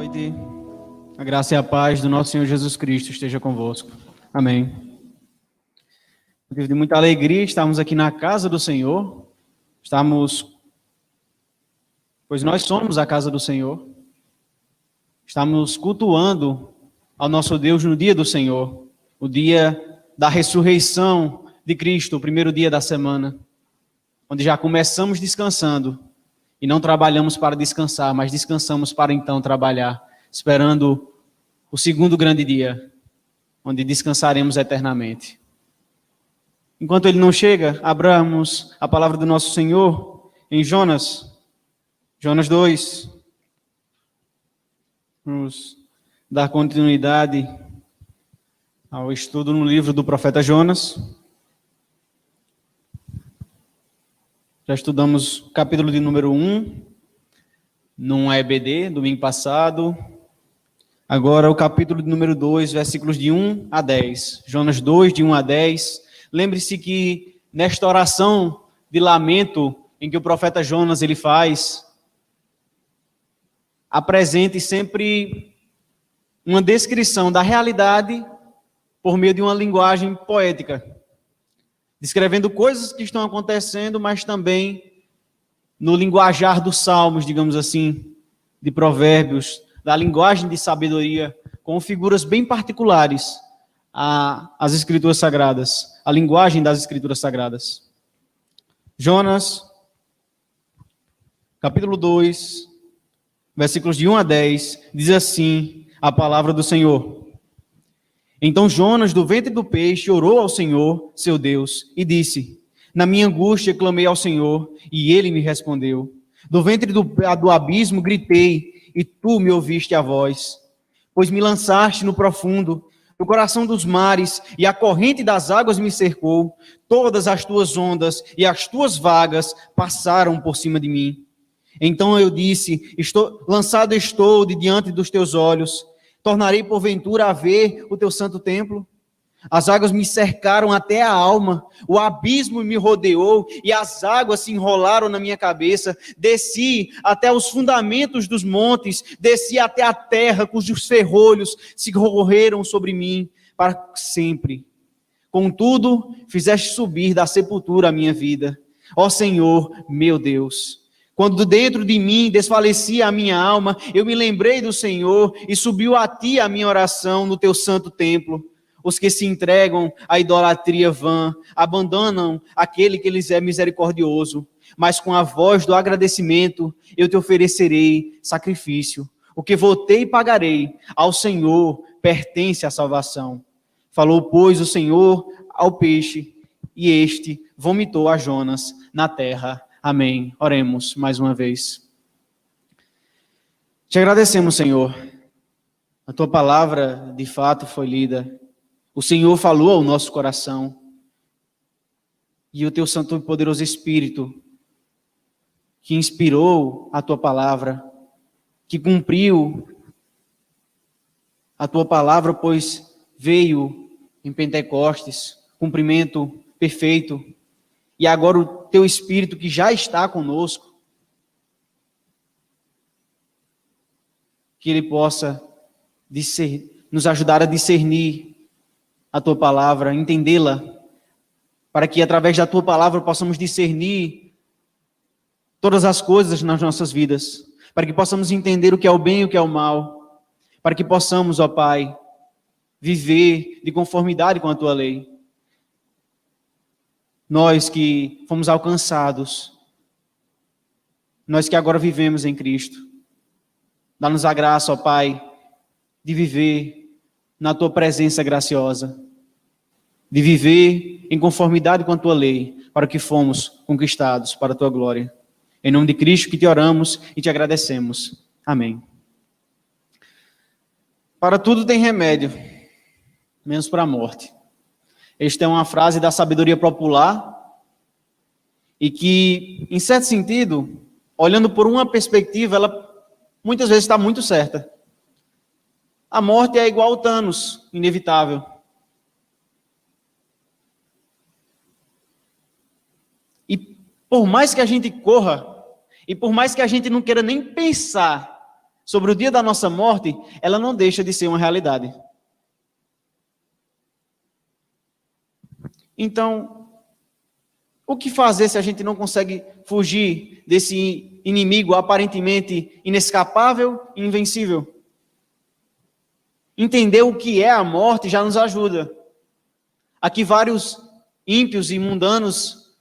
noite. A graça e a paz do nosso Senhor Jesus Cristo esteja convosco. Amém. Motivo de muita alegria estarmos aqui na casa do Senhor. Pois nós somos a casa do Senhor. Estamos cultuando ao nosso Deus no dia do Senhor, o dia da ressurreição de Cristo, o primeiro dia da semana, onde já começamos descansando e não trabalhamos para descansar, mas descansamos para então trabalhar, esperando o segundo grande dia, onde descansaremos eternamente. Enquanto ele não chega, abramos a palavra do nosso Senhor em Jonas 2. Vamos dar continuidade ao estudo no livro do profeta Jonas. Já estudamos o capítulo de número 1, num EBD, domingo passado. Agora o capítulo de número 2, versículos de 1 a 10. Jonas 2, de 1 a 10. Lembre-se que nesta oração de lamento em que o profeta Jonas ele faz, apresente sempre uma descrição da realidade por meio de uma linguagem poética, descrevendo coisas que estão acontecendo, mas também no linguajar dos salmos, digamos assim, de provérbios, da linguagem de sabedoria, com figuras bem particulares às Escrituras Sagradas, a linguagem das Escrituras Sagradas. Jonas, capítulo 2, versículos de 1 a 10, diz assim a palavra do Senhor. Então Jonas, do ventre do peixe, orou ao Senhor, seu Deus, e disse: na minha angústia clamei ao Senhor, e ele me respondeu. Do ventre do abismo gritei, e tu me ouviste a voz. Pois me lançaste no profundo, no coração dos mares, e a corrente das águas me cercou. Todas as tuas ondas e as tuas vagas passaram por cima de mim. Então eu disse: lançado estou de diante dos teus olhos. Tornarei porventura a ver o teu santo templo? As águas me cercaram até a alma, o abismo me rodeou e as águas se enrolaram na minha cabeça. Desci até os fundamentos dos montes, desci até a terra cujos ferrolhos se correram sobre mim para sempre. Contudo, fizeste subir da sepultura a minha vida, ó Senhor, meu Deus. Quando dentro de mim desfalecia a minha alma, eu me lembrei do Senhor e subiu a ti a minha oração no teu santo templo. Os que se entregam à idolatria vã, abandonam aquele que lhes é misericordioso, mas com a voz do agradecimento eu te oferecerei sacrifício. O que votei e pagarei ao Senhor pertence à salvação. Falou, pois, o Senhor ao peixe, e este vomitou a Jonas na terra. Amém. Oremos mais uma vez. Te agradecemos, Senhor. A tua palavra, de fato, foi lida. O Senhor falou ao nosso coração. E o teu Santo e Poderoso Espírito, que inspirou a tua palavra, que cumpriu a tua palavra, pois veio em Pentecostes, cumprimento perfeito. E agora o teu Espírito que já está conosco, que ele possa nos ajudar a discernir a tua palavra, entendê-la, para que através da tua palavra possamos discernir todas as coisas nas nossas vidas, para que possamos entender o que é o bem e o que é o mal, para que possamos, ó Pai, viver de conformidade com a tua lei. Nós que fomos alcançados, nós que agora vivemos em Cristo, dá-nos a graça, ó Pai, de viver na Tua presença graciosa, de viver em conformidade com a Tua lei, para que fomos conquistados para a Tua glória. Em nome de Cristo que te oramos e te agradecemos. Amém. Para tudo tem remédio, menos para a morte. Esta é uma frase da sabedoria popular e que, em certo sentido, olhando por uma perspectiva, ela muitas vezes está muito certa. A morte é igual ao Thanos, inevitável. E por mais que a gente corra, e por mais que a gente não queira nem pensar sobre o dia da nossa morte, ela não deixa de ser uma realidade. Então, o que fazer se a gente não consegue fugir desse inimigo aparentemente inescapável e invencível? Entender o que é a morte já nos ajuda. Aqui vários ímpios e mundanos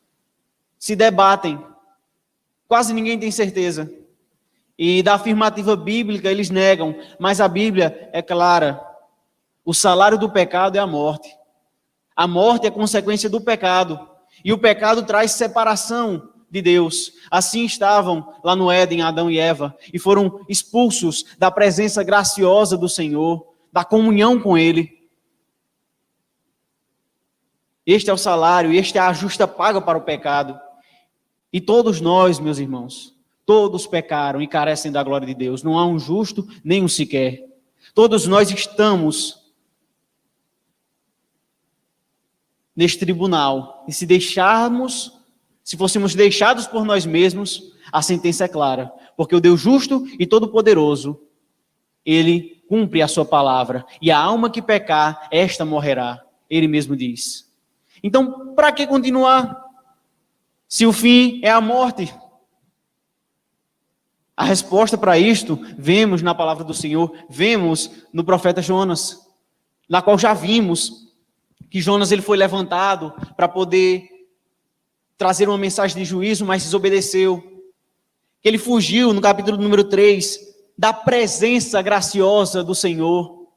se debatem. Quase ninguém tem certeza. E da afirmativa bíblica eles negam, mas a Bíblia é clara. O salário do pecado é a morte. A morte é consequência do pecado. E o pecado traz separação de Deus. Assim estavam lá no Éden, Adão e Eva, e foram expulsos da presença graciosa do Senhor, da comunhão com Ele. Este é o salário, este é a justa paga para o pecado. E todos nós, meus irmãos, todos pecaram e carecem da glória de Deus. Não há um justo, nem um sequer. Todos nós estamos neste tribunal. E se fôssemos deixados por nós mesmos, a sentença é clara. Porque o Deus justo e todo-poderoso, Ele cumpre a sua palavra. E a alma que pecar, esta morrerá. Ele mesmo diz. Então, para que continuar? Se o fim é a morte. A resposta para isto, vemos na palavra do Senhor, vemos no profeta Jonas, na qual já vimos que Jonas ele foi levantado para poder trazer uma mensagem de juízo, mas desobedeceu. Que ele fugiu, no capítulo número 3, da presença graciosa do Senhor.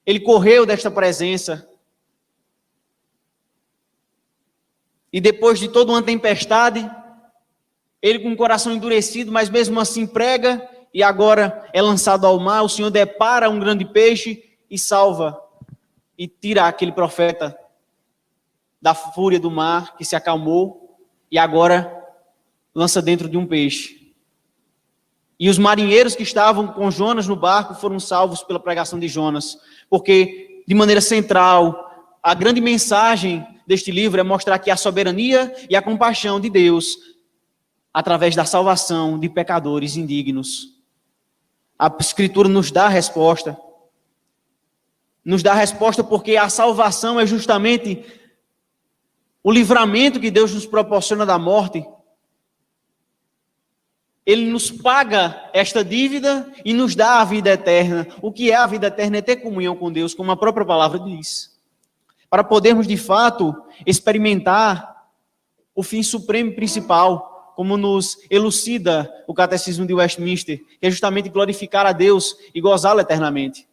Ele correu desta presença. E depois de toda uma tempestade, ele com o coração endurecido, mas mesmo assim prega, e agora é lançado ao mar, o Senhor depara um grande peixe e salva, e tira aquele profeta da fúria do mar, que se acalmou, e agora lança dentro de um peixe. E os marinheiros que estavam com Jonas no barco foram salvos pela pregação de Jonas, porque, de maneira central, a grande mensagem deste livro é mostrar que a soberania e a compaixão de Deus, através da salvação de pecadores indignos. A Escritura nos dá a resposta. Nos dá a resposta porque a salvação é justamente o livramento que Deus nos proporciona da morte. Ele nos paga esta dívida e nos dá a vida eterna. O que é a vida eterna? É ter comunhão com Deus, como a própria palavra diz. Para podermos, de fato, experimentar o fim supremo e principal, como nos elucida o Catecismo de Westminster, que é justamente glorificar a Deus e gozá-lo eternamente.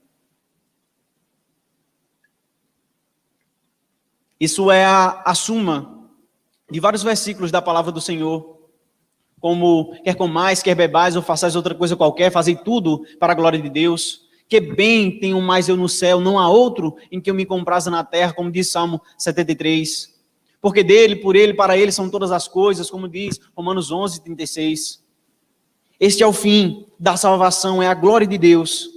Isso é a suma de vários versículos da palavra do Senhor, como quer comais, quer bebais, ou façais outra coisa qualquer, fazei tudo para a glória de Deus. Que bem tenho mais eu no céu, não há outro em que eu me compraza na terra, como diz Salmo 73. Porque dele, por ele, para ele são todas as coisas, como diz Romanos 11, 36. Este é o fim da salvação, é a glória de Deus.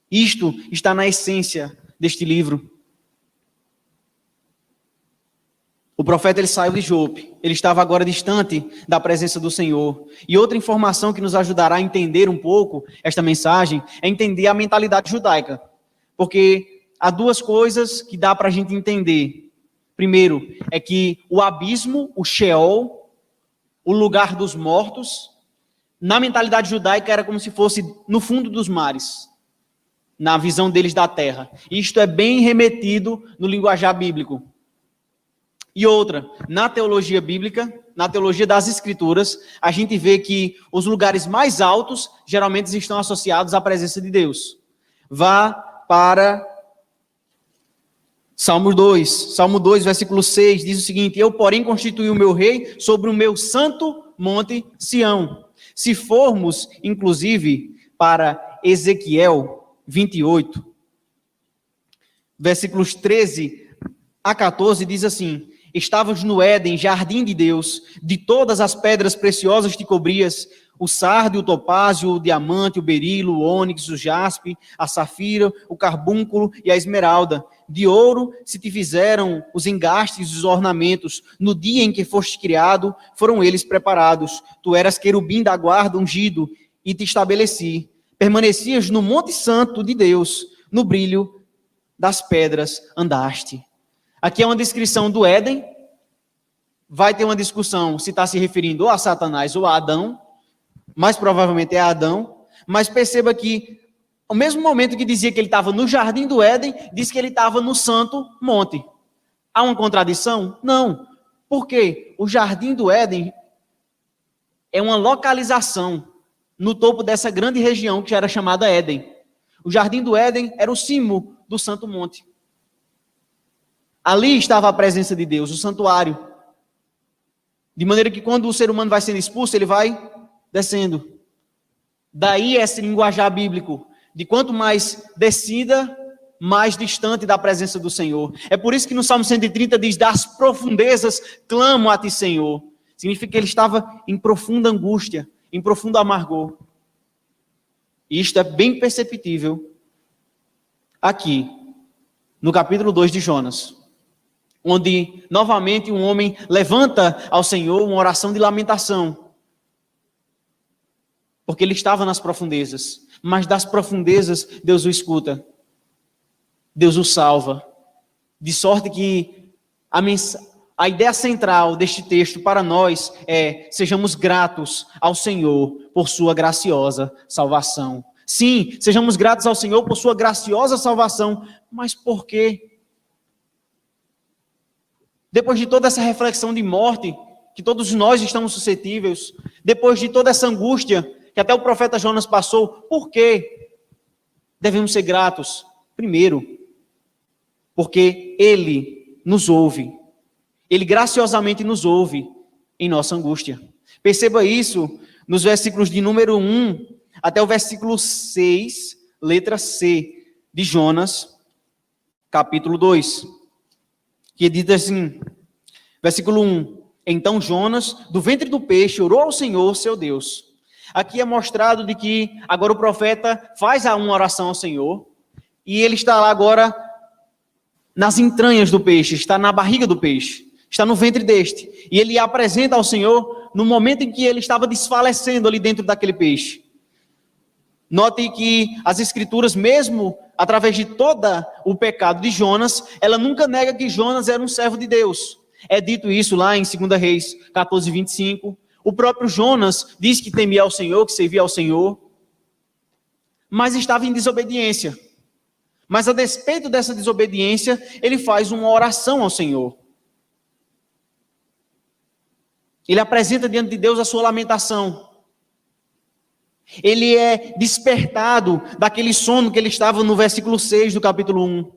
Isto está na essência deste livro. O profeta ele saiu de Jope, ele estava agora distante da presença do Senhor. E outra informação que nos ajudará a entender um pouco esta mensagem é entender a mentalidade judaica. Porque há duas coisas que dá para a gente entender. Primeiro, é que o abismo, o Sheol, o lugar dos mortos, na mentalidade judaica era como se fosse no fundo dos mares, na visão deles da terra. Isto é bem remetido no linguajar bíblico. E outra, na teologia bíblica, na teologia das Escrituras, a gente vê que os lugares mais altos geralmente estão associados à presença de Deus. Vá para Salmo 2, versículo 6, diz o seguinte: eu, porém, constituí o meu rei sobre o meu santo monte Sião. Se formos, inclusive, para Ezequiel 28, versículos 13 a 14, diz assim: estavas no Éden, jardim de Deus, de todas as pedras preciosas te cobrias, o sardio, o topázio, o diamante, o berilo, o ônix, o jaspe, a safira, o carbúnculo e a esmeralda. De ouro se te fizeram os engastes e os ornamentos. No dia em que foste criado, foram eles preparados. Tu eras querubim da guarda ungido, e te estabeleci. Permanecias no monte santo de Deus, no brilho das pedras andaste. Aqui é uma descrição do Éden. Vai ter uma discussão se está se referindo ou a Satanás ou a Adão. Mais provavelmente é a Adão. Mas perceba que, ao mesmo momento que dizia que ele estava no jardim do Éden, diz que ele estava no santo monte. Há uma contradição? Não. Por quê? O jardim do Éden é uma localização no topo dessa grande região que já era chamada Éden. O jardim do Éden era o cimo do santo monte. Ali estava a presença de Deus, o santuário. De maneira que quando o ser humano vai sendo expulso, ele vai descendo. Daí esse linguajar bíblico, de quanto mais descida, mais distante da presença do Senhor. É por isso que no Salmo 130 diz, das profundezas clamo a ti, Senhor. Significa que ele estava em profunda angústia, em profundo amargor. E isto é bem perceptível aqui, no capítulo 2 de Jonas, onde novamente um homem levanta ao Senhor uma oração de lamentação, porque ele estava nas profundezas, mas das profundezas Deus o escuta, Deus o salva, de sorte que a ideia central deste texto para nós é: sejamos gratos ao Senhor por sua graciosa salvação. Sim, sejamos gratos ao Senhor por sua graciosa salvação, mas por quê? Depois de toda essa reflexão de morte, que todos nós estamos suscetíveis, depois de toda essa angústia que até o profeta Jonas passou, por quê devemos ser gratos? Primeiro, porque Ele nos ouve. Ele graciosamente nos ouve em nossa angústia. Perceba isso nos versículos de número 1 até o versículo 6, letra C, de Jonas, capítulo 2. Que diz assim, versículo 1. Então Jonas, do ventre do peixe, orou ao Senhor, seu Deus. Aqui é mostrado de que agora o profeta faz uma oração ao Senhor, e ele está lá agora nas entranhas do peixe, está na barriga do peixe, está no ventre deste. E ele apresenta ao Senhor no momento em que ele estava desfalecendo ali dentro daquele peixe. Note que as Escrituras, mesmo através de todo o pecado de Jonas, ela nunca nega que Jonas era um servo de Deus. É dito isso lá em 2 Reis 14, 25. O próprio Jonas diz que temia ao Senhor, que servia ao Senhor, mas estava em desobediência. Mas a despeito dessa desobediência, ele faz uma oração ao Senhor. Ele apresenta diante de Deus a sua lamentação. Ele é despertado daquele sono que ele estava no versículo 6 do capítulo 1.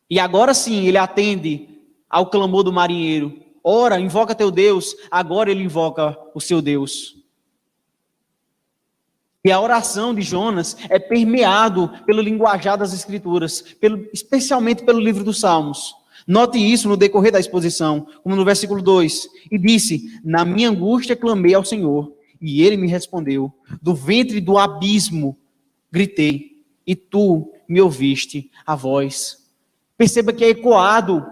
E agora sim, ele atende ao clamor do marinheiro. Ora, invoca teu Deus. Agora ele invoca o seu Deus. E a oração de Jonas é permeado pelo linguajar das Escrituras, especialmente pelo livro dos Salmos. Note isso no decorrer da exposição, como no versículo 2. E disse, na minha angústia clamei ao Senhor, e ele me respondeu. Do ventre do abismo gritei, e tu me ouviste a voz. Perceba que é ecoado,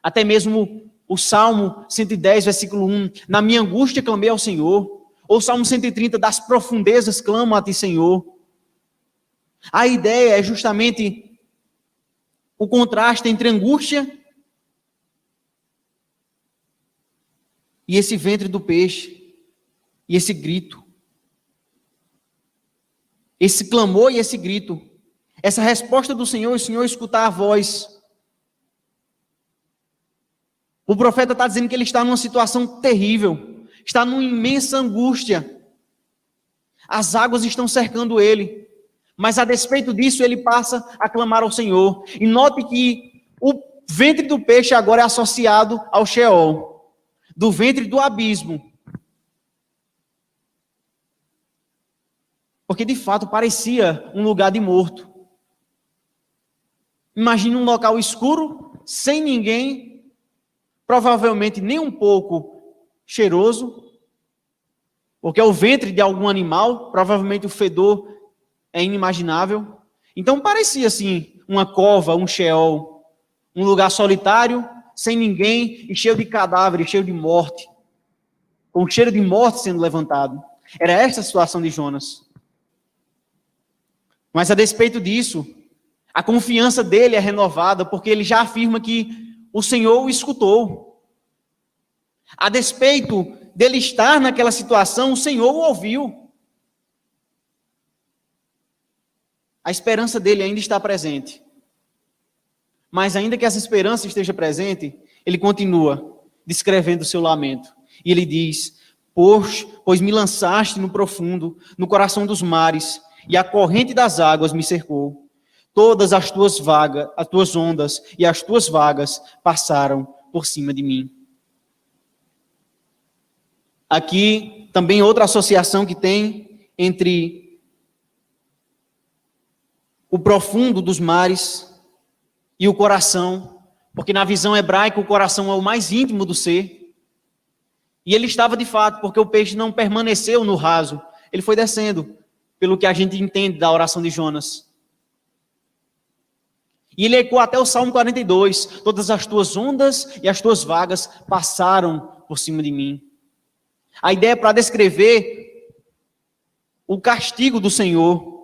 até mesmo o Salmo 110, versículo 1. Na minha angústia clamei ao Senhor. Ou o Salmo 130, das profundezas clamo a ti, Senhor. A ideia é justamente o contraste entre angústia e esse ventre do peixe, e esse grito. Esse clamor e esse grito. Essa resposta do Senhor, o Senhor escutar a voz. O profeta está dizendo que ele está numa situação terrível, está numa imensa angústia. As águas estão cercando ele, mas a despeito disso ele passa a clamar ao Senhor. E note que o ventre do peixe agora é associado ao Sheol, do ventre do abismo. Porque de fato parecia um lugar de morto. Imagine um local escuro, sem ninguém, provavelmente nem um pouco cheiroso, porque é o ventre de algum animal, provavelmente o fedor é inimaginável. Então parecia assim, uma cova, um Sheol, um lugar solitário, sem ninguém e cheio de cadáveres, cheio de morte, com cheiro de morte sendo levantado. Era esta a situação de Jonas. Mas a despeito disso, a confiança dele é renovada, porque ele já afirma que o Senhor o escutou. A despeito dele estar naquela situação, o Senhor o ouviu. A esperança dele ainda está presente. Mas ainda que essa esperança esteja presente, ele continua descrevendo o seu lamento. E ele diz: pois me lançaste no profundo, no coração dos mares, e a corrente das águas me cercou. Todas as tuas ondas e as tuas vagas passaram por cima de mim. Aqui também outra associação que tem entre o profundo dos mares e o coração, porque na visão hebraica o coração é o mais íntimo do ser. E ele estava de fato, porque o peixe não permaneceu no raso, ele foi descendo, pelo que a gente entende da oração de Jonas. E ele ecoou até o Salmo 42, todas as tuas ondas e as tuas vagas passaram por cima de mim. A ideia é para descrever o castigo do Senhor,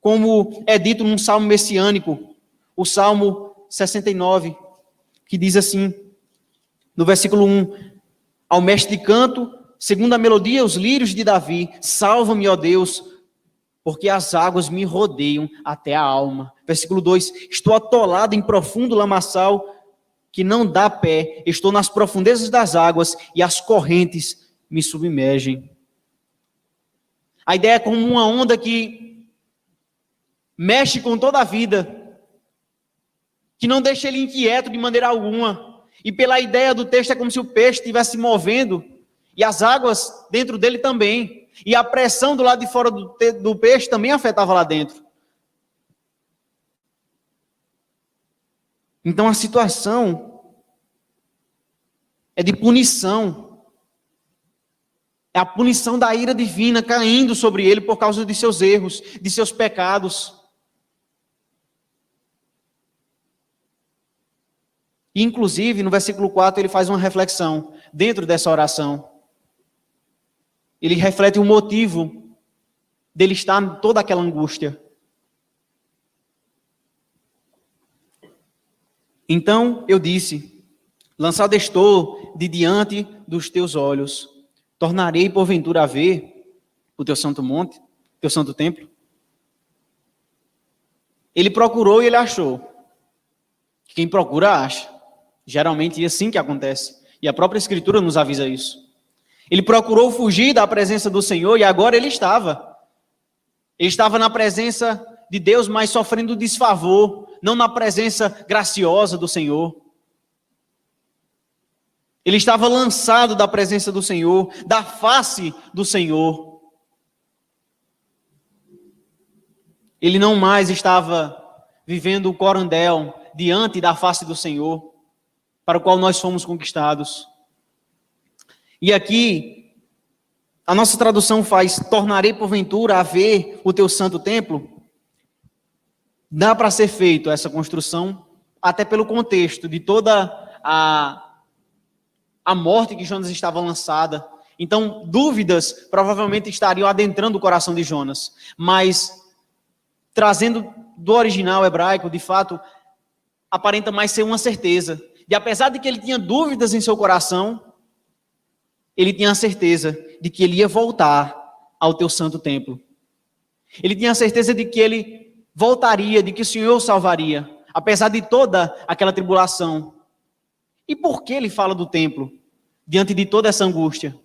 como é dito num salmo messiânico, o Salmo 69, que diz assim, no versículo 1, ao mestre de canto, segundo a melodia, os lírios de Davi, salva-me, ó Deus, porque as águas me rodeiam até a alma. Versículo 2, estou atolado em profundo lamaçal que não dá pé, estou nas profundezas das águas e as correntes me submergem. A ideia é como uma onda que mexe com toda a vida, que não deixa ele inquieto de maneira alguma. E pela ideia do texto é como se o peixe estivesse se movendo e as águas dentro dele também. E a pressão do lado de fora do peixe também afetava lá dentro. Então a situação é de punição. É a punição da ira divina caindo sobre ele por causa de seus erros, de seus pecados. E, inclusive, no versículo 4, ele faz uma reflexão dentro dessa oração. Ele reflete o motivo dele estar em toda aquela angústia. Então eu disse, lançado estou de diante dos teus olhos, tornarei porventura a ver o teu santo monte, teu santo templo. Ele procurou e ele achou. Quem procura, acha. Geralmente é assim que acontece. E a própria Escritura nos avisa isso. Ele procurou fugir da presença do Senhor e agora ele estava. Ele estava na presença de Deus, mas sofrendo desfavor, não na presença graciosa do Senhor. Ele estava lançado da presença do Senhor, da face do Senhor. Ele não mais estava vivendo o corandel diante da face do Senhor, para o qual nós fomos conquistados. E aqui, a nossa tradução faz, tornarei porventura a ver o teu santo templo. Dá para ser feito essa construção, até pelo contexto de toda a morte que Jonas estava lançada. Então, dúvidas provavelmente estariam adentrando o coração de Jonas. Mas, trazendo do original hebraico, de fato, aparenta mais ser uma certeza. E apesar de que ele tinha dúvidas em seu coração, ele tinha a certeza de que ele ia voltar ao teu santo templo. Ele tinha a certeza de que ele voltaria, de que o Senhor o salvaria, apesar de toda aquela tribulação. E por que ele fala do templo, diante de toda essa angústia?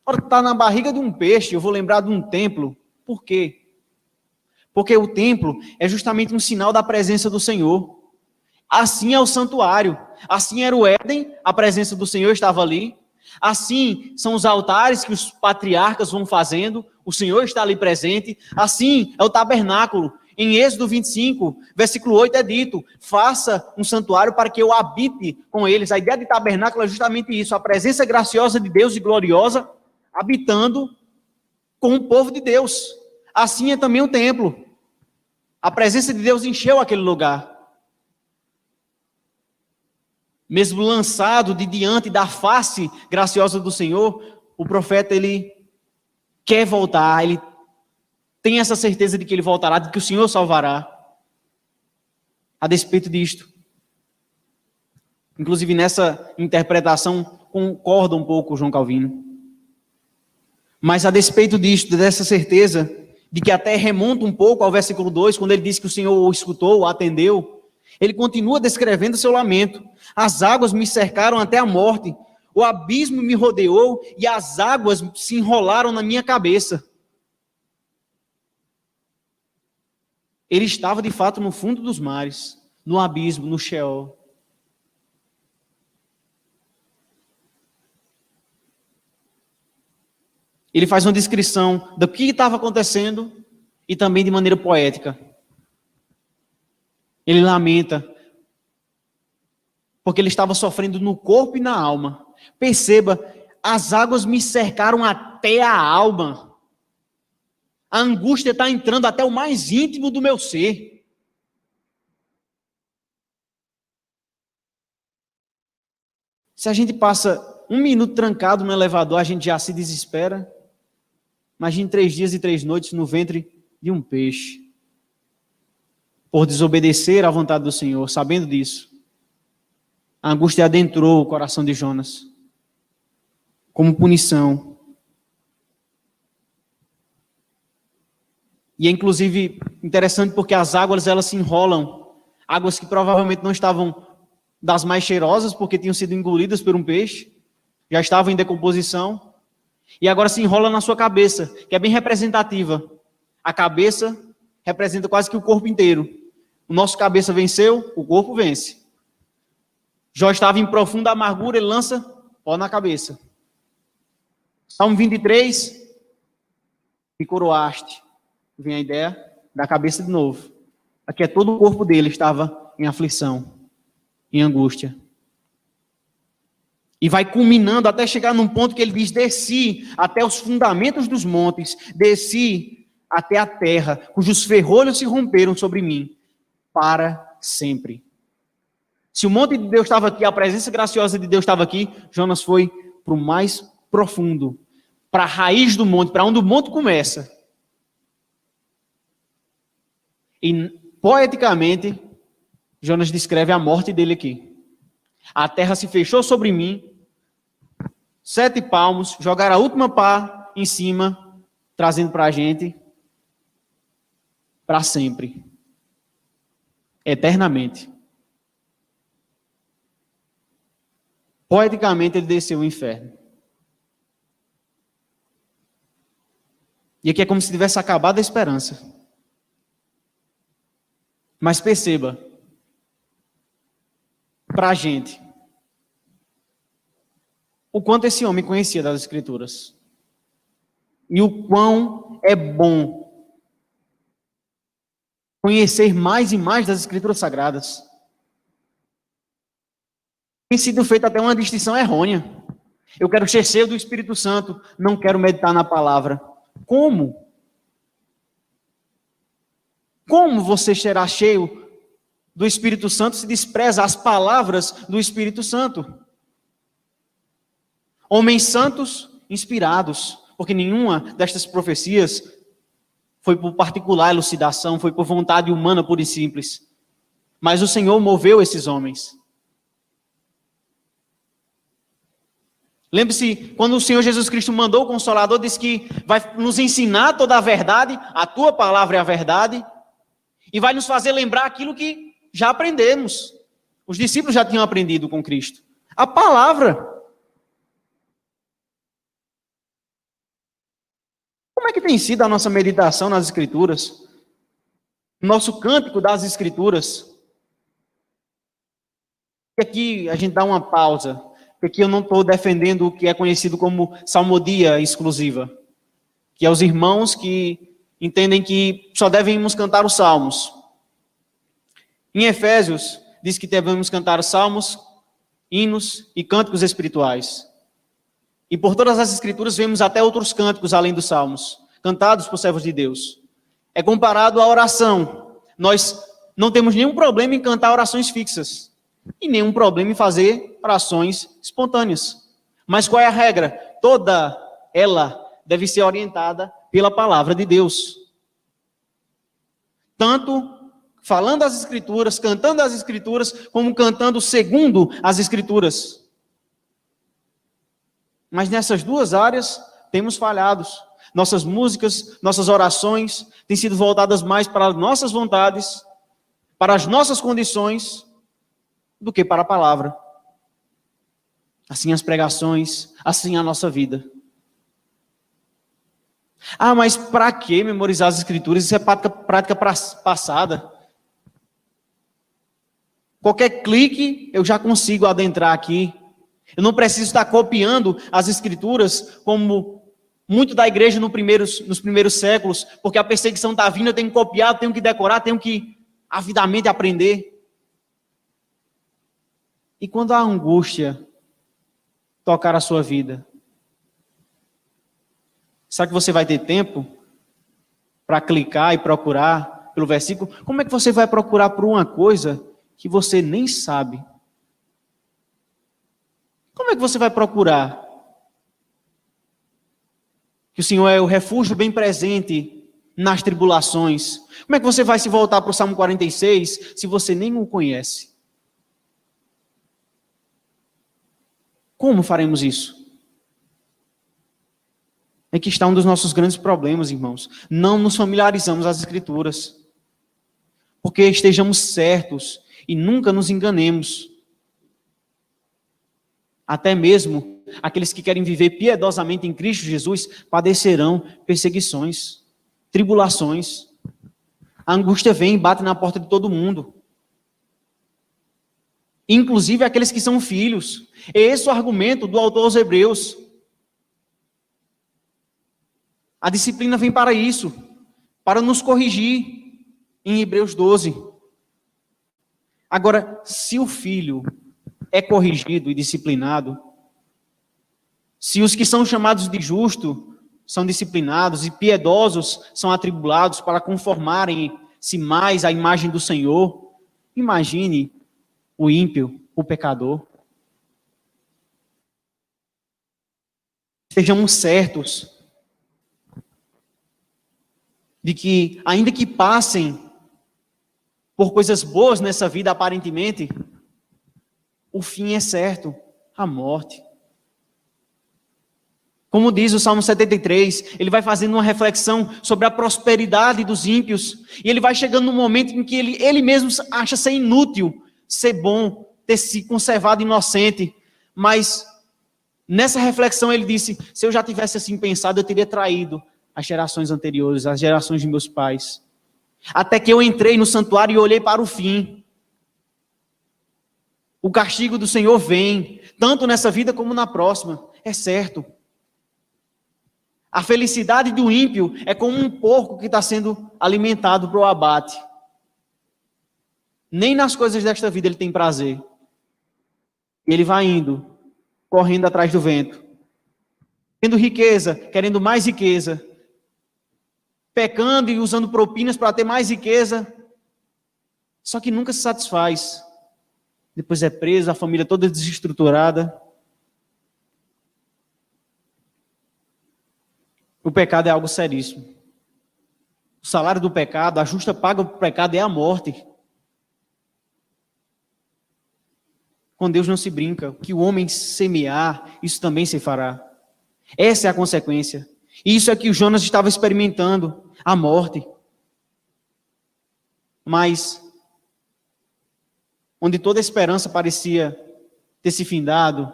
Ora, está na barriga de um peixe, eu vou lembrar de um templo. Por quê? Porque o templo é justamente um sinal da presença do Senhor. Assim é o santuário. Assim era o Éden, a presença do Senhor estava ali. Assim são os altares que os patriarcas vão fazendo, o Senhor está ali presente. Assim é o tabernáculo. Em Êxodo 25, versículo 8 é dito, faça um santuário para que eu habite com eles. A ideia de tabernáculo é justamente isso, a presença graciosa de Deus e gloriosa habitando com o povo de Deus. Assim é também o templo. A presença de Deus encheu aquele lugar. Mesmo lançado de diante da face graciosa do Senhor, o profeta ele quer voltar, ele tem essa certeza de que ele voltará, de que o Senhor salvará. A despeito disto. Inclusive, nessa interpretação, concorda um pouco João Calvino. Mas a despeito disto, dessa certeza, de que até remonta um pouco ao versículo 2, quando ele diz que o Senhor o escutou, o atendeu, ele continua descrevendo seu lamento. As águas me cercaram até a morte, o abismo me rodeou e as águas se enrolaram na minha cabeça. Ele estava, de fato, no fundo dos mares, no abismo, no Sheol. Ele faz uma descrição do que estava acontecendo e também de maneira poética. Ele lamenta, porque ele estava sofrendo no corpo e na alma. Perceba, as águas me cercaram até a alma. A angústia está entrando até o mais íntimo do meu ser. Se a gente passa 1 minuto trancado no elevador, a gente já se desespera. Imagine 3 dias e 3 noites no ventre de um peixe. Por desobedecer à vontade do Senhor, sabendo disso, a angústia adentrou o coração de Jonas, como punição. E é inclusive interessante porque as águas elas se enrolam, águas que provavelmente não estavam das mais cheirosas, porque tinham sido engolidas por um peixe, já estavam em decomposição, e agora se enrola na sua cabeça, que é bem representativa. A cabeça representa quase que o corpo inteiro. O nosso cabeça venceu, o corpo vence. Jó estava em profunda amargura, ele lança pó na cabeça. Salmo 23, me coroaste. Vem a ideia da cabeça de novo. Aqui é todo o corpo dele estava em aflição, em angústia. E vai culminando até chegar num ponto que ele diz, desci até os fundamentos dos montes, desci até a terra, cujos ferrolhos se romperam sobre mim, para sempre. Se o monte de Deus estava aqui, a presença graciosa de Deus estava aqui, Jonas foi para o mais profundo, para a raiz do monte, para onde o monte começa. E, poeticamente, Jonas descreve a morte dele aqui. A terra se fechou sobre mim, 7 palmos, jogaram a última pá em cima, trazendo para a gente, para sempre, eternamente. Poeticamente, ele desceu ao inferno. E aqui é como se tivesse acabado a esperança. Mas perceba, para a gente, o quanto esse homem conhecia das Escrituras. E o quão é bom conhecer mais e mais das Escrituras Sagradas. Tem sido feita até uma distinção errônea. Eu quero ser cheio do Espírito Santo, não quero meditar na palavra. Como? Como você será cheio do Espírito Santo se despreza as palavras do Espírito Santo? Homens santos, inspirados, porque nenhuma destas profecias foi por particular elucidação, foi por vontade humana pura e simples. Mas o Senhor moveu esses homens. Lembre-se, quando o Senhor Jesus Cristo mandou o Consolador, disse que vai nos ensinar toda a verdade, a tua palavra é a verdade, e vai nos fazer lembrar aquilo que já aprendemos. Os discípulos já tinham aprendido com Cristo. A palavra. Como é que tem sido a nossa meditação nas Escrituras? Nosso cântico das Escrituras? E aqui a gente dá uma pausa, porque aqui eu não estou defendendo o que é conhecido como salmodia exclusiva, que é os irmãos que entendem que só devemos cantar os salmos. Em Efésios, diz que devemos cantar os salmos, hinos e cânticos espirituais. E por todas as Escrituras vemos até outros cânticos além dos salmos, cantados por servos de Deus. É comparado à oração. Nós não temos nenhum problema em cantar orações fixas e nenhum problema em fazer orações espontâneas. Mas qual é a regra? Toda ela deve ser orientada pela palavra de Deus. Tanto falando as Escrituras, cantando as Escrituras, como cantando segundo as Escrituras. Mas nessas duas áreas, temos falhados. Nossas músicas, nossas orações têm sido voltadas mais para as nossas vontades, para as nossas condições, do que para a palavra. Assim as pregações, assim a nossa vida. Ah, mas para que memorizar as Escrituras? Isso é prática passada. Qualquer clique eu já consigo adentrar aqui. Eu não preciso estar copiando as Escrituras como muito da igreja nos primeiros séculos, porque a perseguição está vindo, eu tenho que copiar, eu tenho que decorar, tenho que avidamente aprender. E quando a angústia tocar a sua vida, será que você vai ter tempo para clicar e procurar pelo versículo? Como é que você vai procurar por uma coisa que você nem sabe? Como é que você vai procurar? Que o Senhor é o refúgio bem presente nas tribulações. Como é que você vai se voltar para o Salmo 46 se você nem o conhece? Como faremos isso? É que está um dos nossos grandes problemas, irmãos. Não nos familiarizamos às Escrituras. Porque estejamos certos e nunca nos enganemos. Até mesmo aqueles que querem viver piedosamente em Cristo Jesus padecerão perseguições, tribulações. A angústia vem e bate na porta de todo mundo. Inclusive aqueles que são filhos. Esse é o argumento do autor aos Hebreus. A disciplina vem para isso, para nos corrigir, em Hebreus 12. Agora, se o filho é corrigido e disciplinado, se os que são chamados de justo são disciplinados e piedosos são atribulados para conformarem-se mais à imagem do Senhor, imagine o ímpio, o pecador. Sejamos certos de que, ainda que passem por coisas boas nessa vida, aparentemente, o fim é certo, a morte. Como diz o Salmo 73, ele vai fazendo uma reflexão sobre a prosperidade dos ímpios, e ele vai chegando num momento em que ele mesmo acha ser inútil, ser bom, ter se conservado inocente, mas nessa reflexão ele disse, se eu já tivesse assim pensado, eu teria traído as gerações anteriores, as gerações de meus pais. Até que eu entrei no santuário e olhei para o fim. O castigo do Senhor vem, tanto nessa vida como na próxima, é certo. A felicidade do ímpio é como um porco que está sendo alimentado para o abate. Nem nas coisas desta vida ele tem prazer. Ele vai indo, correndo atrás do vento. Tendo riqueza, querendo mais riqueza. Pecando e usando propinas para ter mais riqueza. Só que nunca se satisfaz. Depois é preso, a família toda desestruturada. O pecado é algo seríssimo. O salário do pecado, a justa paga do pecado é a morte. Com Deus não se brinca. O que o homem semear, isso também se fará. Essa é a consequência. E isso é que o Jonas estava experimentando, a morte. Mas, onde toda a esperança parecia ter se findado,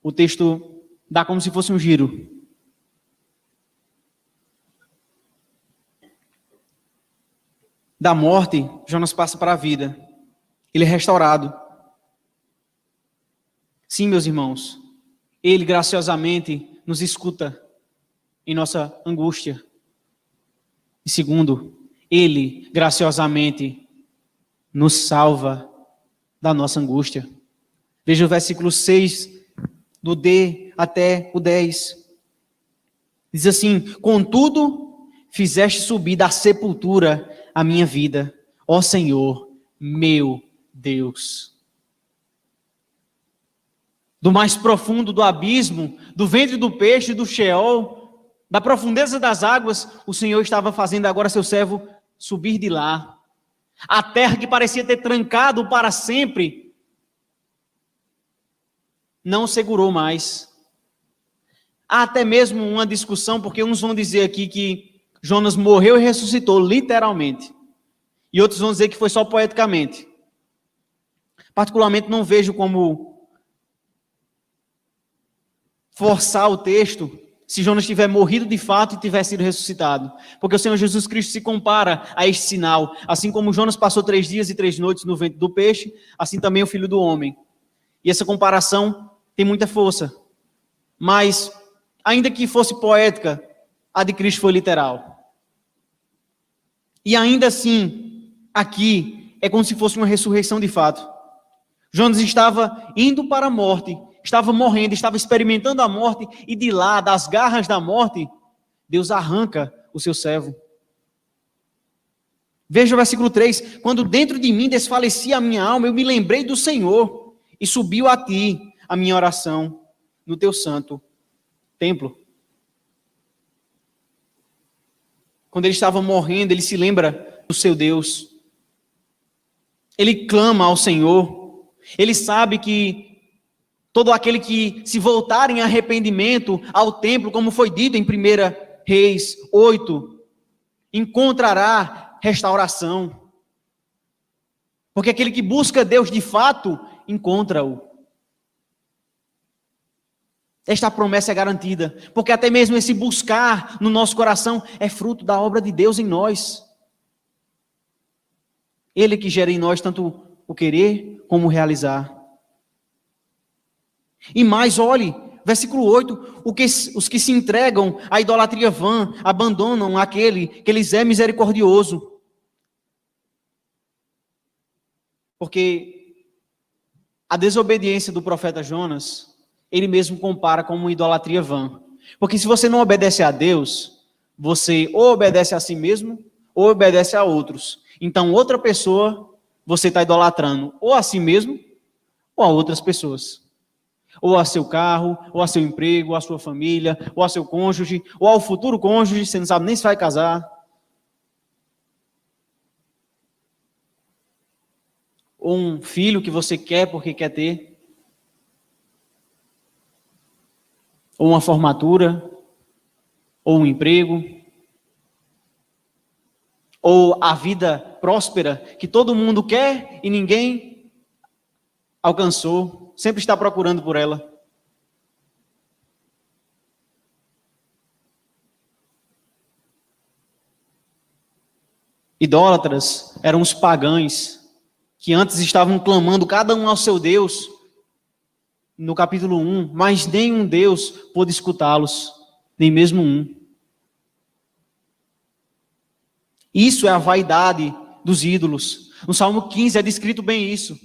o texto dá como se fosse um giro. Da morte, Jonas passa para a vida. Ele é restaurado. Sim, meus irmãos, Ele graciosamente nos escuta em nossa angústia. E segundo, Ele graciosamente nos salva da nossa angústia. Veja o versículo 6, do D até o 10. Diz assim, contudo, fizeste subir da sepultura a minha vida, ó Senhor, meu Deus. Do mais profundo do abismo, do ventre do peixe e do Sheol, Da profundeza das águas, o Senhor estava fazendo agora seu servo subir de lá. A terra que parecia ter trancado para sempre, não segurou mais. Há até mesmo uma discussão, porque uns vão dizer aqui que Jonas morreu e ressuscitou, literalmente. E outros vão dizer que foi só poeticamente. Particularmente não vejo como forçar o texto se Jonas tiver morrido de fato e tiver sido ressuscitado. Porque o Senhor Jesus Cristo se compara a este sinal. Assim como Jonas passou 3 dias e 3 noites no ventre do peixe, assim também o Filho do Homem. E essa comparação tem muita força. Mas, ainda que fosse poética, a de Cristo foi literal. E ainda assim, aqui, é como se fosse uma ressurreição de fato. Jonas estava indo para a morte, estava morrendo, estava experimentando a morte, e de lá, das garras da morte, Deus arranca o seu servo. Veja o versículo 3, quando dentro de mim desfalecia a minha alma, eu me lembrei do Senhor, e subiu a ti a minha oração no teu santo templo. Quando ele estava morrendo, ele se lembra do seu Deus. Ele clama ao Senhor. Ele sabe que todo aquele que se voltar em arrependimento ao templo, como foi dito em 1 Reis 8, encontrará restauração. Porque aquele que busca Deus de fato, encontra-o. Esta promessa é garantida, porque até mesmo esse buscar no nosso coração é fruto da obra de Deus em nós. Ele que gera em nós tanto o querer como o realizar. E mais, olhe, versículo 8, os que se entregam à idolatria vã, abandonam aquele que lhes é misericordioso. Porque a desobediência do profeta Jonas, ele mesmo compara como uma idolatria vã. Porque se você não obedece a Deus, você ou obedece a si mesmo, ou obedece a outros. Então, outra pessoa, você está idolatrando ou a si mesmo, ou a outras pessoas. Ou a seu carro, ou a seu emprego, ou a sua família, ou a seu cônjuge, ou ao futuro cônjuge, você não sabe nem se vai casar. Ou um filho que você quer porque quer ter. Ou uma formatura, ou um emprego, ou a vida próspera que todo mundo quer e ninguém alcançou, sempre está procurando por ela. Idólatras eram os pagãos que antes estavam clamando cada um ao seu Deus, no capítulo 1, mas nenhum Deus pôde escutá-los, nem mesmo um. Isso é a vaidade dos ídolos. No Salmo 15 é descrito bem isso.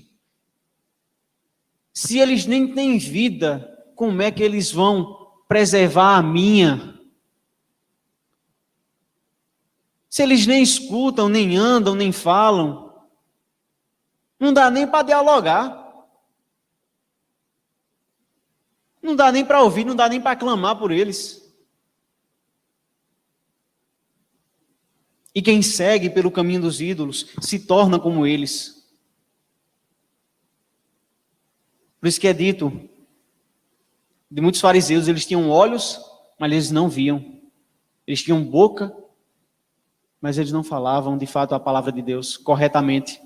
Se eles nem têm vida, como é que eles vão preservar a minha? Se eles nem escutam, nem andam, nem falam, não dá nem para dialogar. Não dá nem para ouvir, não dá nem para clamar por eles. E quem segue pelo caminho dos ídolos se torna como eles. Por isso que é dito, de muitos fariseus, eles tinham olhos, mas eles não viam. Eles tinham boca, mas eles não falavam de fato a palavra de Deus corretamente.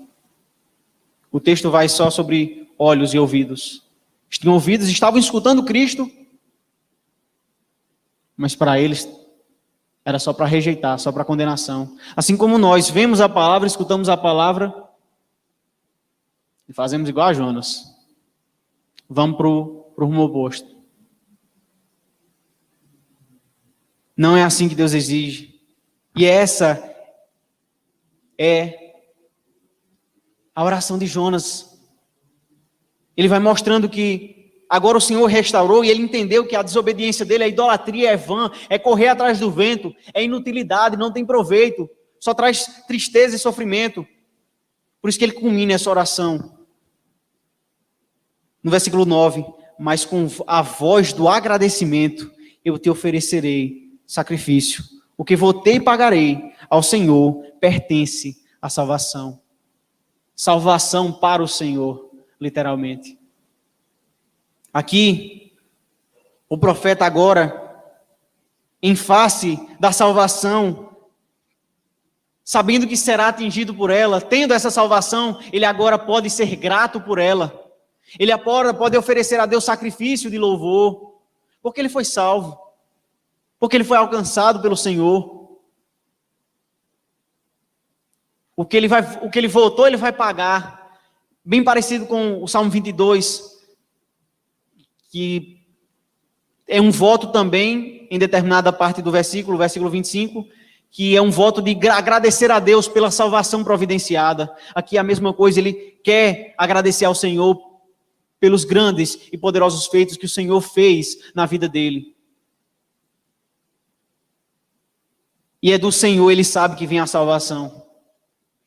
O texto vai só sobre olhos e ouvidos. Eles tinham ouvidos, estavam escutando Cristo, mas para eles era só para rejeitar, só para condenação. Assim como nós vemos a palavra, escutamos a palavra e fazemos igual a Jonas. Vamos para o rumo oposto. Não é assim que Deus exige. E essa é a oração de Jonas. Ele vai mostrando que agora o Senhor restaurou e ele entendeu que a desobediência dele, a idolatria é vã, é correr atrás do vento, é inutilidade, não tem proveito, só traz tristeza e sofrimento. Por isso que ele culmina essa oração. No versículo 9, mas com a voz do agradecimento eu te oferecerei sacrifício. O que votei e pagarei ao Senhor pertence à salvação. Salvação para o Senhor, literalmente. Aqui, o profeta agora, em face da salvação, sabendo que será atingido por ela, tendo essa salvação, ele agora pode ser grato por ela. Ele agora pode oferecer a Deus sacrifício de louvor, porque ele foi salvo, porque ele foi alcançado pelo Senhor. O que ele votou, ele vai pagar. Bem parecido com o Salmo 22, que é um voto também, em determinada parte do versículo 25, que é um voto de agradecer a Deus pela salvação providenciada. Aqui é a mesma coisa, ele quer agradecer ao Senhor pelos grandes e poderosos feitos que o Senhor fez na vida dele. E é do Senhor, ele sabe que vem a salvação,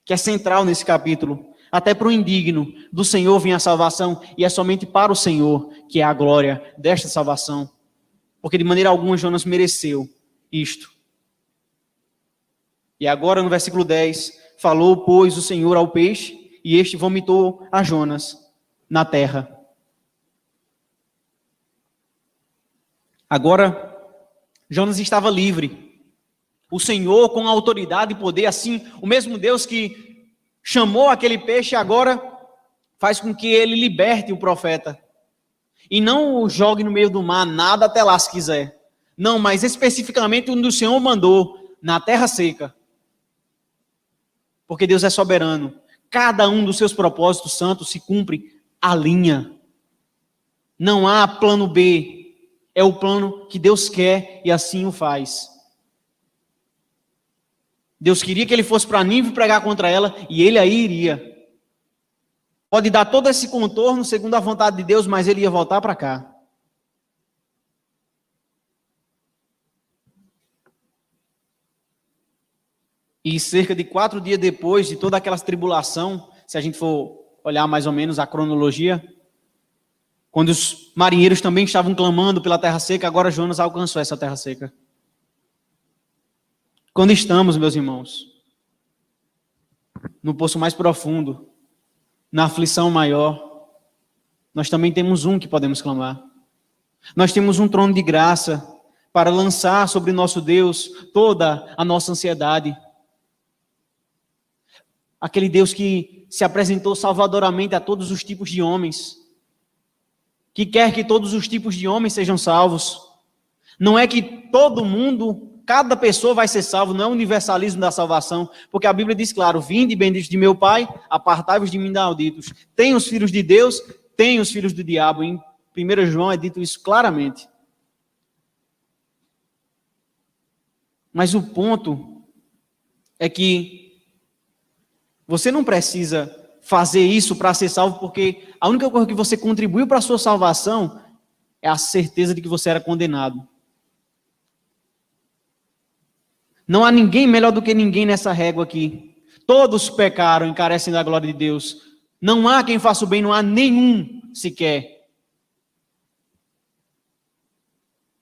que é central nesse capítulo. Até para o indigno, do Senhor vem a salvação, e é somente para o Senhor que é a glória desta salvação. Porque de maneira alguma Jonas mereceu isto. E agora no versículo 10, falou, pois, o Senhor ao peixe, e este vomitou a Jonas na terra. Agora, Jonas estava livre. O Senhor, com autoridade e poder, assim, o mesmo Deus que chamou aquele peixe, agora faz com que ele liberte o profeta. E não o jogue no meio do mar, nada até lá se quiser. Não, mas especificamente onde o Senhor mandou, na terra seca. Porque Deus é soberano. Cada um dos seus propósitos santos se cumpre à linha. Não há plano B. É o plano que Deus quer e assim o faz. Deus queria que ele fosse para Nínive pregar contra ela e ele aí iria. Pode dar todo esse contorno segundo a vontade de Deus, mas ele ia voltar para cá. E cerca de 4 dias depois de toda aquela tribulação, se a gente for olhar mais ou menos a cronologia, quando os marinheiros também estavam clamando pela terra seca, agora Jonas alcançou essa terra seca. Quando estamos, meus irmãos, no poço mais profundo, na aflição maior, nós também temos um que podemos clamar. Nós temos um trono de graça para lançar sobre nosso Deus toda a nossa ansiedade. Aquele Deus que se apresentou salvadoramente a todos os tipos de homens, que quer que todos os tipos de homens sejam salvos. Não é que todo mundo, cada pessoa vai ser salvo, não é o universalismo da salvação, porque a Bíblia diz claro, vinde benditos de meu Pai, apartai-vos de mim, malditos. Tem os filhos de Deus, tem os filhos do diabo. Em 1 João é dito isso claramente. Mas o ponto é que você não precisa fazer isso para ser salvo, porque a única coisa que você contribuiu para a sua salvação é a certeza de que você era condenado. Não há ninguém melhor do que ninguém nessa régua aqui. Todos pecaram e carecem da glória de Deus. Não há quem faça o bem, não há nenhum sequer.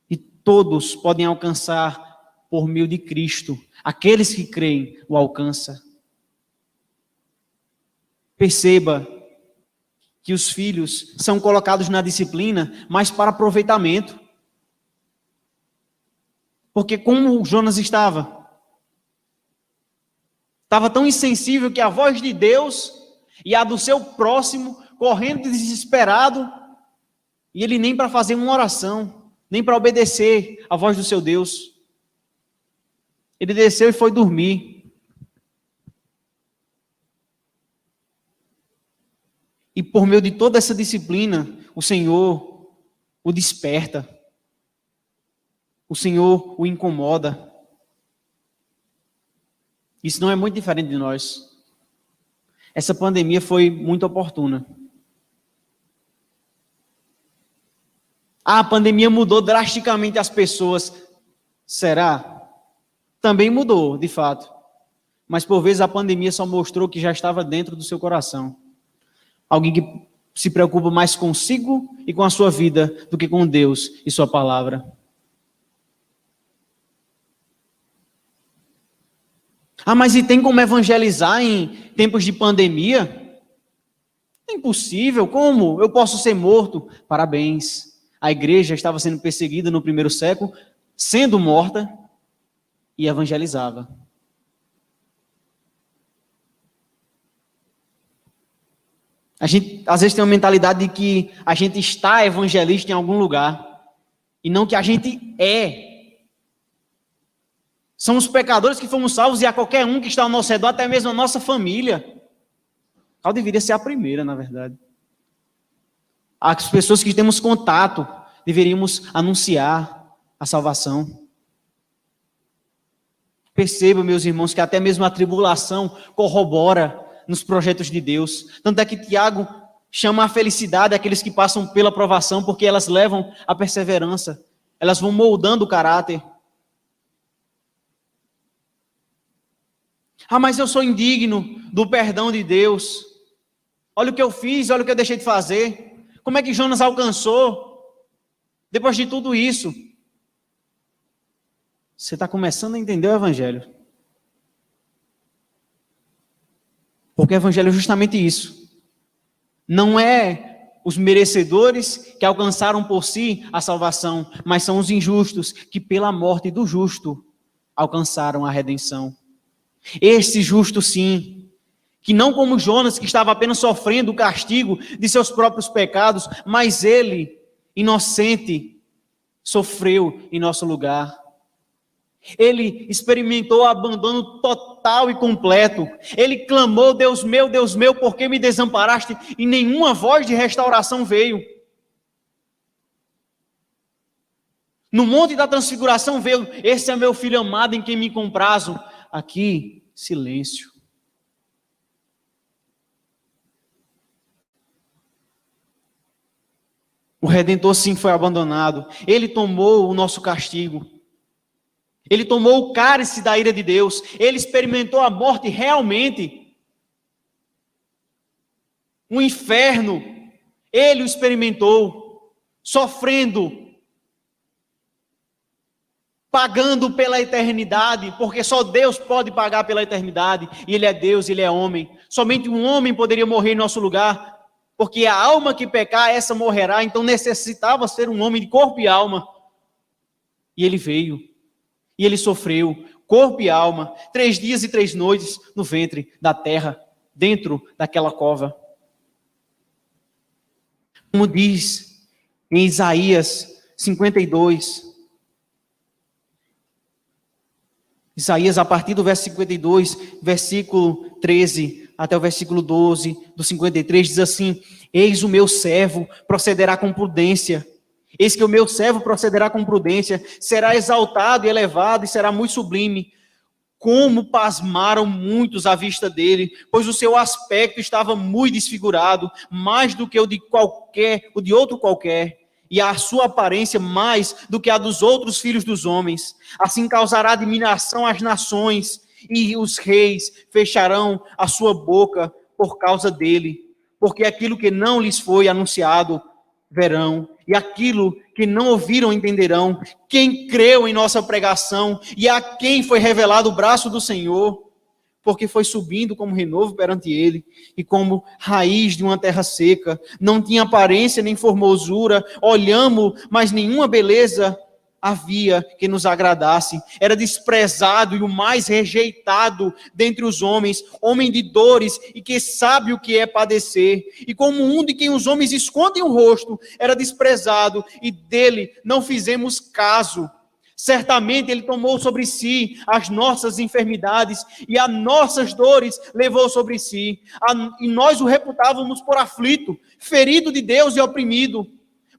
E todos podem alcançar por meio de Cristo. Aqueles que creem o alcançam. Perceba que os filhos são colocados na disciplina, mas para aproveitamento. Porque como Jonas estava tão insensível que a voz de Deus e a do seu próximo, correndo desesperado, e ele nem para fazer uma oração, nem para obedecer a voz do seu Deus. Ele desceu e foi dormir. E por meio de toda essa disciplina, o Senhor o desperta. O Senhor o incomoda. Isso não é muito diferente de nós. Essa pandemia foi muito oportuna. A pandemia mudou drasticamente as pessoas. Será? Também mudou, de fato. Mas por vezes a pandemia só mostrou que já estava dentro do seu coração. Alguém que se preocupa mais consigo e com a sua vida do que com Deus e sua palavra. Ah, mas e tem como evangelizar em tempos de pandemia? É impossível, como? Eu posso ser morto? Parabéns. A igreja estava sendo perseguida no primeiro século, sendo morta, e evangelizava. A gente, às vezes, tem uma mentalidade de que a gente está evangelista em algum lugar, e não que a gente é. São os pecadores que fomos salvos, e a qualquer um que está ao nosso redor, até mesmo a nossa família. Ela deveria ser a primeira, na verdade. As pessoas que temos contato, deveríamos anunciar a salvação. Percebam, meus irmãos, que até mesmo a tribulação corrobora nos projetos de Deus. Tanto é que Tiago chama a felicidade aqueles que passam pela provação, porque elas levam a perseverança. Elas vão moldando o caráter. Ah, mas eu sou indigno do perdão de Deus. Olha o que eu fiz, olha o que eu deixei de fazer. Como é que Jonas alcançou? Depois de tudo isso, você está começando a entender o Evangelho. Porque o Evangelho é justamente isso. Não é os merecedores que alcançaram por si a salvação, mas são os injustos que pela morte do justo alcançaram a redenção. Esse justo sim, que não como Jonas, que estava apenas sofrendo o castigo de seus próprios pecados, mas ele, inocente, sofreu em nosso lugar. Ele experimentou o abandono total e completo. Ele clamou, Deus meu, por que me desamparaste? E nenhuma voz de restauração veio. No Monte da Transfiguração veio, esse é meu filho amado em quem me comprazo. Aqui, silêncio. O Redentor sim foi abandonado. Ele tomou o nosso castigo. Ele tomou o cálice da ira de Deus. Ele experimentou a morte realmente. O inferno. Ele o experimentou. Sofrendo. Pagando pela eternidade. Porque só Deus pode pagar pela eternidade. E Ele é Deus, Ele é homem. Somente um homem poderia morrer em nosso lugar. Porque a alma que pecar, essa morrerá. Então necessitava ser um homem de corpo e alma. E Ele veio. E Ele sofreu, corpo e alma, 3 dias e 3 noites no ventre da terra, dentro daquela cova. Como diz em Isaías 52, Isaías, a partir do verso 52, versículo 13, até o versículo 12, do 53, diz assim: Eis o meu servo procederá com prudência. Eis que o meu servo procederá com prudência, será exaltado e elevado e será muito sublime. Como pasmaram muitos à vista dele, pois o seu aspecto estava muito desfigurado, mais do que o de outro qualquer, e a sua aparência mais do que a dos outros filhos dos homens. Assim causará admiração às nações, e os reis fecharão a sua boca por causa dele, porque aquilo que não lhes foi anunciado verão, e aquilo que não ouviram entenderão. Quem creu em nossa pregação, e a quem foi revelado o braço do Senhor, porque foi subindo como renovo perante ele, e como raiz de uma terra seca, não tinha aparência nem formosura, olhamos, mas nenhuma beleza havia que nos agradasse, era desprezado e o mais rejeitado dentre os homens, homem de dores e que sabe o que é padecer, e como um de quem os homens escondem o rosto, era desprezado e dele não fizemos caso. Certamente ele tomou sobre si as nossas enfermidades e as nossas dores levou sobre si, e nós o reputávamos por aflito, ferido de Deus e oprimido.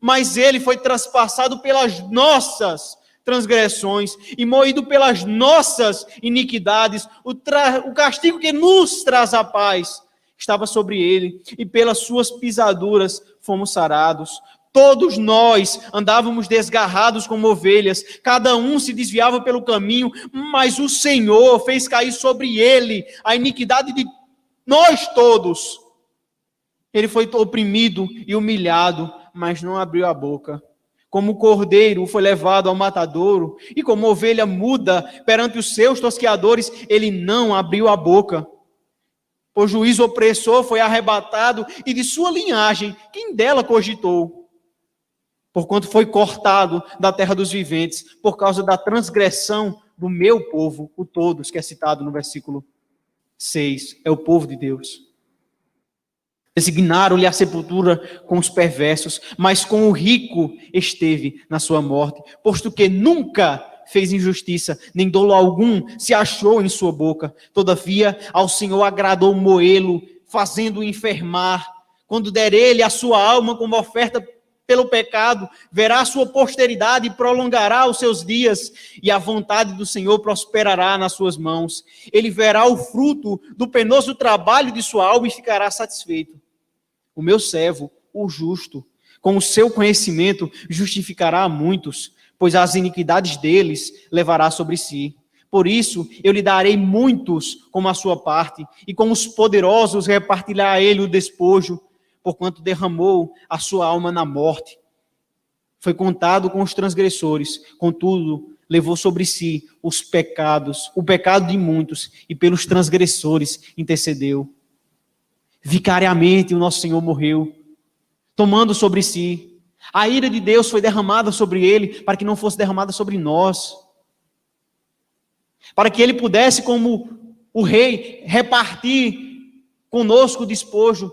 Mas ele foi traspassado pelas nossas transgressões e moído pelas nossas iniquidades. O castigo que nos traz a paz estava sobre ele, e pelas suas pisaduras fomos sarados. Todos nós andávamos desgarrados como ovelhas, cada um se desviava pelo caminho, mas o Senhor fez cair sobre ele a iniquidade de nós todos. Ele foi oprimido e humilhado, mas não abriu a boca. Como o cordeiro foi levado ao matadouro, e como ovelha muda perante os seus tosqueadores, ele não abriu a boca. Por juízo opressor foi arrebatado, e de sua linhagem, quem dela cogitou? Porquanto foi cortado da terra dos viventes, por causa da transgressão do meu povo, o todos, que é citado no versículo 6, é o povo de Deus. Designaram-lhe a sepultura com os perversos, mas com o rico esteve na sua morte, posto que nunca fez injustiça, nem dolo algum se achou em sua boca. Todavia, ao Senhor agradou moê-lo, fazendo-o enfermar. Quando der ele a sua alma como oferta pelo pecado, verá a sua posteridade e prolongará os seus dias, e a vontade do Senhor prosperará nas suas mãos. Ele verá o fruto do penoso trabalho de sua alma e ficará satisfeito. O meu servo, o justo, com o seu conhecimento, justificará a muitos, pois as iniquidades deles levará sobre si. Por isso, eu lhe darei muitos como a sua parte, e com os poderosos repartirá ele o despojo, porquanto derramou a sua alma na morte. Foi contado com os transgressores, contudo, levou sobre si os pecados, o pecado de muitos, e pelos transgressores intercedeu. Vicariamente o nosso Senhor morreu, tomando sobre si. A ira de Deus foi derramada sobre ele, para que não fosse derramada sobre nós. Para que ele pudesse, como o rei, repartir conosco o despojo,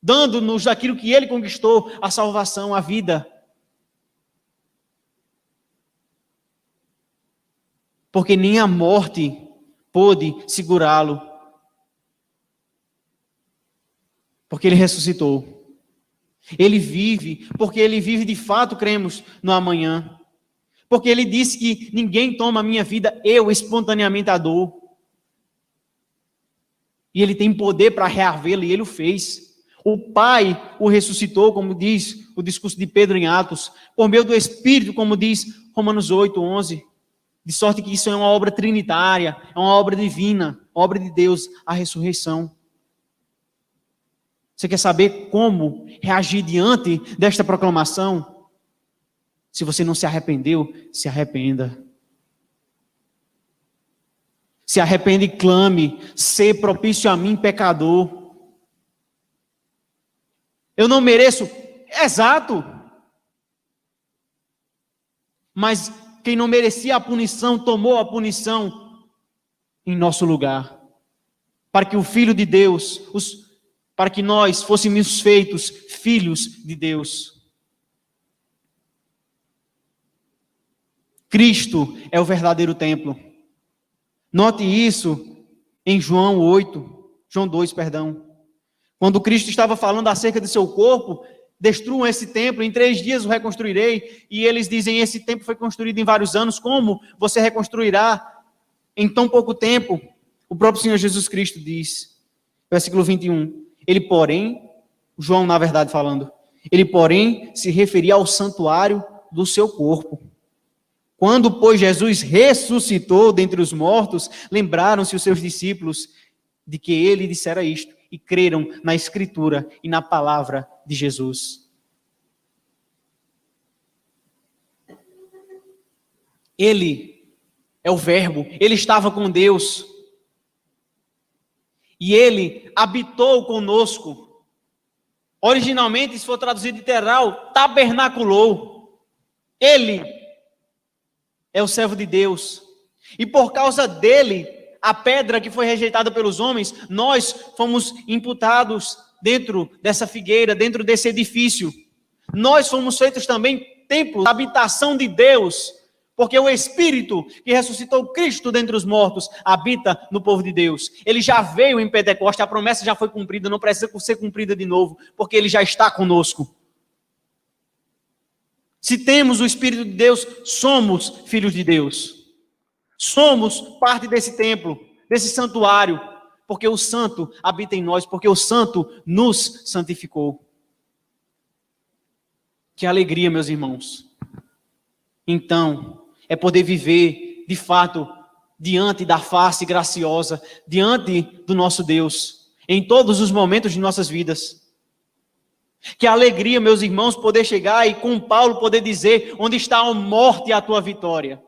dando-nos aquilo que ele conquistou, a salvação, a vida. Porque nem a morte pôde segurá-lo. Porque ele ressuscitou. Ele vive, porque ele vive de fato, cremos no amanhã. Porque ele disse que ninguém toma a minha vida, eu espontaneamente a dou. E ele tem poder para reavê-la, e ele o fez. O Pai o ressuscitou, como diz o discurso de Pedro em Atos, por meio do Espírito, como diz Romanos 8:11. De sorte que isso é uma obra trinitária, é uma obra divina, obra de Deus, a ressurreição. Você quer saber como reagir diante desta proclamação? Se você não se arrependeu, se arrependa. Se arrependa e clame, ser propício a mim, pecador. Eu não mereço, exato. Mas quem não merecia a punição, tomou a punição em nosso lugar. Para que o Filho de Deus, para que nós fôssemos feitos filhos de Deus. Cristo é o verdadeiro templo. Note isso em João 2, Quando Cristo estava falando acerca de seu corpo, destruam esse templo, em 3 dias o reconstruirei. E eles dizem, esse templo foi construído em vários anos, como você reconstruirá em tão pouco tempo? O próprio Senhor Jesus Cristo diz, versículo 21, ele porém, João na verdade falando, ele porém se referia ao santuário do seu corpo. Quando, pois, Jesus ressuscitou dentre os mortos, lembraram-se os seus discípulos de que ele dissera isto, e creram na Escritura e na palavra de Jesus. Ele é o Verbo, ele estava com Deus, e ele habitou conosco. Originalmente, se for traduzido literal, tabernaculou. Ele é o servo de Deus, e por causa dele, a pedra que foi rejeitada pelos homens, nós fomos imputados dentro dessa figueira, dentro desse edifício. Nós fomos feitos também templos, habitação de Deus, porque o Espírito que ressuscitou Cristo dentre os mortos habita no povo de Deus. Ele já veio em Pentecostes, a promessa já foi cumprida, não precisa ser cumprida de novo, porque ele já está conosco. Se temos o Espírito de Deus, somos filhos de Deus. Somos parte desse templo, desse santuário, porque o santo habita em nós, porque o santo nos santificou. Que alegria, meus irmãos. Então, é poder viver, de fato, diante da face graciosa, diante do nosso Deus, em todos os momentos de nossas vidas. Que alegria, meus irmãos, poder chegar e com Paulo poder dizer: onde está a morte e a tua vitória?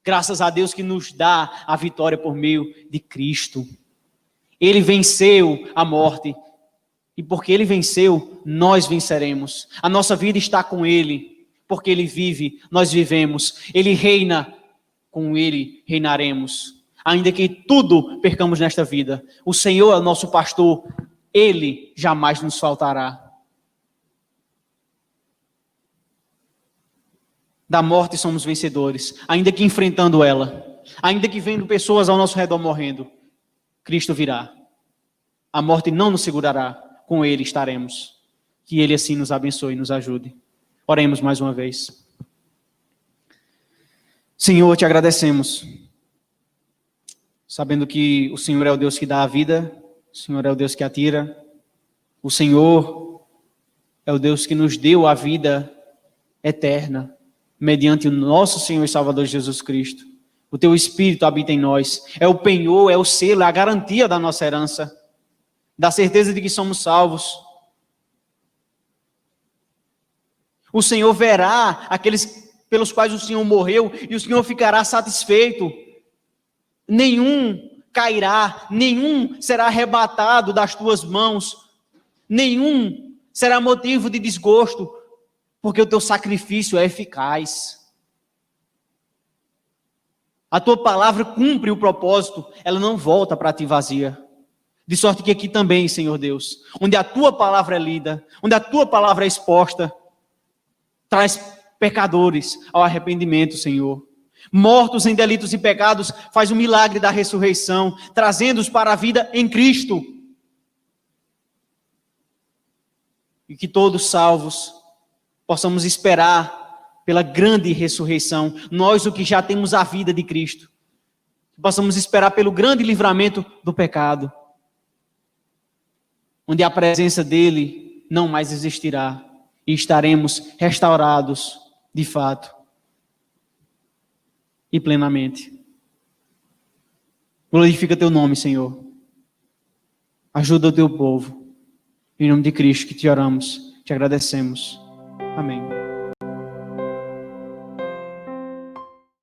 Graças a Deus que nos dá a vitória por meio de Cristo. Ele venceu a morte. E porque Ele venceu, nós venceremos. A nossa vida está com Ele. Porque Ele vive, nós vivemos. Ele reina, com Ele reinaremos. Ainda que tudo percamos nesta vida, o Senhor é o nosso pastor. Ele jamais nos faltará. Da morte somos vencedores, ainda que enfrentando ela, ainda que vendo pessoas ao nosso redor morrendo, Cristo virá. A morte não nos segurará, com Ele estaremos. Que Ele assim nos abençoe e nos ajude. Oremos mais uma vez. Senhor, te agradecemos, sabendo que o Senhor é o Deus que dá a vida, o Senhor é o Deus que a tira, o Senhor é o Deus que nos deu a vida eterna, mediante o nosso Senhor e Salvador Jesus Cristo. O teu Espírito habita em nós, é o penhor, é o selo, é a garantia da nossa herança, da certeza de que somos salvos. O Senhor verá aqueles pelos quais o Senhor morreu e o Senhor ficará satisfeito. Nenhum cairá, nenhum será arrebatado das tuas mãos, nenhum será motivo de desgosto, porque o teu sacrifício é eficaz. A tua palavra cumpre o propósito, ela não volta para ti vazia. De sorte que aqui também, Senhor Deus, onde a tua palavra é lida, onde a tua palavra é exposta, traz pecadores ao arrependimento, Senhor. Mortos em delitos e pecados, faz o milagre da ressurreição, trazendo-os para a vida em Cristo. E que todos salvos possamos esperar pela grande ressurreição, nós o que já temos a vida de Cristo, que possamos esperar pelo grande livramento do pecado, onde a presença dele não mais existirá e estaremos restaurados de fato e plenamente. Glorifica teu nome, Senhor. Ajuda o teu povo. Em nome de Cristo que te oramos, te agradecemos. Amém.